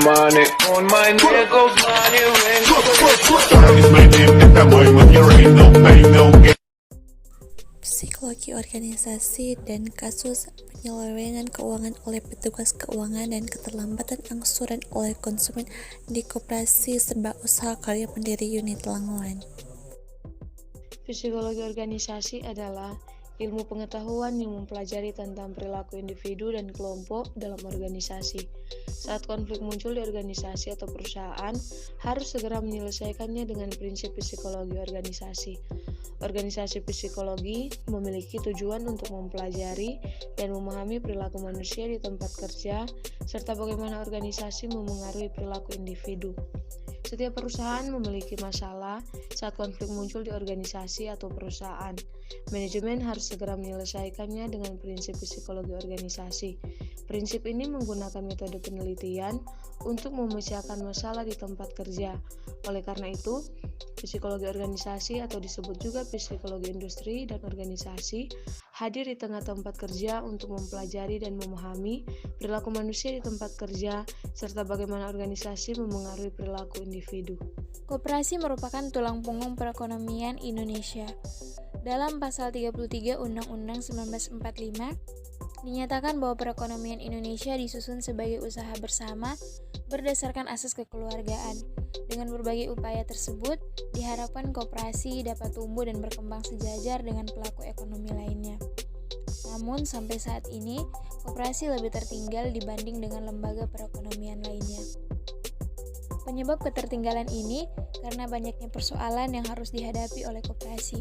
money on my neck of money ring. Is my name and I'm going with your ain't no pain, no gain. Psikologi organisasi dan kasus penyelewengan keuangan oleh petugas keuangan dan keterlambatan angsuran oleh konsumen di Koperasi Serba Usaha Karya Mandiri Unit Langowan. Psikologi organisasi adalah ilmu pengetahuan yang mempelajari tentang perilaku individu dan kelompok dalam organisasi. Saat konflik muncul di organisasi atau perusahaan, harus segera menyelesaikannya dengan prinsip psikologi organisasi. Organisasi psikologi memiliki tujuan untuk mempelajari dan memahami perilaku manusia di tempat kerja, serta bagaimana organisasi memengaruhi perilaku individu. Setiap perusahaan memiliki masalah saat konflik muncul di organisasi atau perusahaan. Manajemen harus segera menyelesaikannya dengan prinsip psikologi organisasi. Prinsip ini menggunakan metode penelitian untuk memecahkan masalah di tempat kerja. Oleh karena itu, psikologi organisasi atau disebut juga psikologi industri dan organisasi hadir di tengah tempat kerja untuk mempelajari dan memahami perilaku manusia di tempat kerja serta bagaimana organisasi memengaruhi perilaku individu. Koperasi merupakan tulang punggung perekonomian Indonesia. Dalam pasal 33 Undang-Undang 1945 dinyatakan bahwa perekonomian Indonesia disusun sebagai usaha bersama berdasarkan asas kekeluargaan. Dengan berbagai upaya tersebut, diharapkan koperasi dapat tumbuh dan berkembang sejajar dengan pelaku ekonomi lainnya. Namun, sampai saat ini, koperasi lebih tertinggal dibanding dengan lembaga perekonomian lainnya. Penyebab ketertinggalan ini karena banyaknya persoalan yang harus dihadapi oleh koperasi.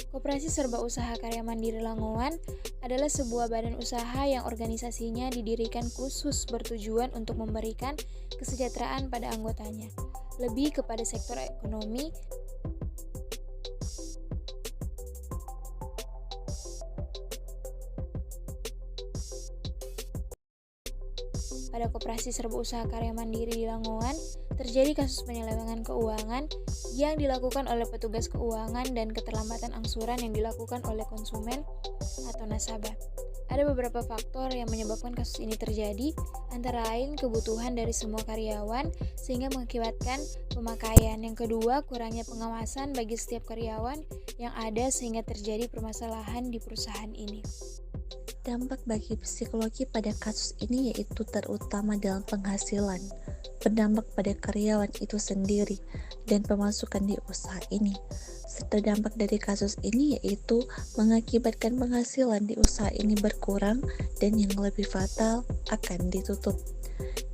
Koperasi Serba Usaha Karya Mandiri Langowan adalah sebuah badan usaha yang organisasinya didirikan khusus bertujuan untuk memberikan kesejahteraan pada anggotanya, lebih kepada sektor ekonomi. Pada Koperasi Serba Usaha Karya Mandiri di Langowan, terjadi kasus penyelewengan keuangan yang dilakukan oleh petugas keuangan dan keterlambatan angsuran yang dilakukan oleh konsumen atau nasabah. Ada beberapa faktor yang menyebabkan kasus ini terjadi, antara lain kebutuhan dari semua karyawan sehingga mengakibatkan pemakaian. Yang kedua, kurangnya pengawasan bagi setiap karyawan yang ada sehingga terjadi permasalahan di perusahaan ini. Dampak bagi psikologi pada kasus ini yaitu terutama dalam penghasilan, berdampak pada karyawan itu sendiri, dan pemasukan di usaha ini. Serta dampak dari kasus ini yaitu mengakibatkan penghasilan di usaha ini berkurang dan yang lebih fatal akan ditutup.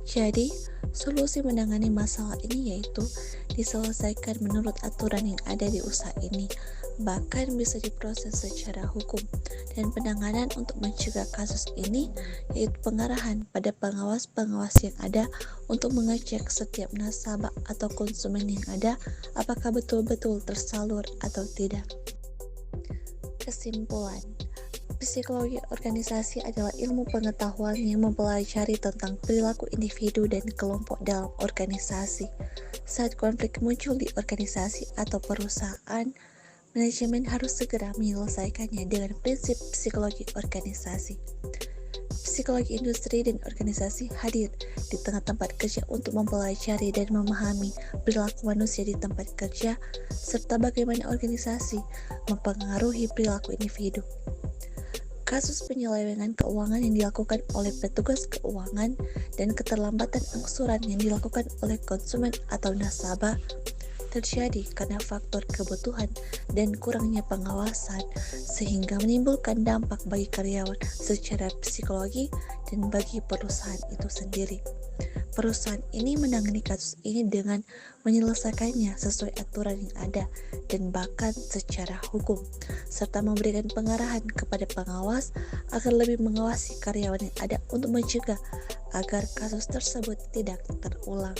Jadi, solusi menangani masalah ini yaitu diselesaikan menurut aturan yang ada di usaha ini, bahkan bisa diproses secara hukum. Dan penanganan untuk mencegah kasus ini yaitu pengarahan pada pengawas-pengawas yang ada untuk mengecek setiap nasabah atau konsumen yang ada apakah betul-betul tersalur atau tidak. Kesimpulan, psikologi organisasi adalah ilmu pengetahuan yang mempelajari tentang perilaku individu dan kelompok dalam organisasi. Saat konflik muncul di organisasi atau perusahaan, manajemen harus segera menyelesaikannya dengan prinsip psikologi organisasi. Psikologi industri dan organisasi hadir di tengah tempat kerja untuk mempelajari dan memahami perilaku manusia di tempat kerja, serta bagaimana organisasi mempengaruhi perilaku individu. Kasus penyelewengan keuangan yang dilakukan oleh petugas keuangan dan keterlambatan angsuran yang dilakukan oleh konsumen atau nasabah terjadi karena faktor kebutuhan dan kurangnya pengawasan sehingga menimbulkan dampak bagi karyawan secara psikologi dan bagi perusahaan itu sendiri. Perusahaan ini menangani kasus ini dengan menyelesaikannya sesuai aturan yang ada dan bahkan secara hukum, serta memberikan pengarahan kepada pengawas agar lebih mengawasi karyawan yang ada untuk mencegah agar kasus tersebut tidak terulang.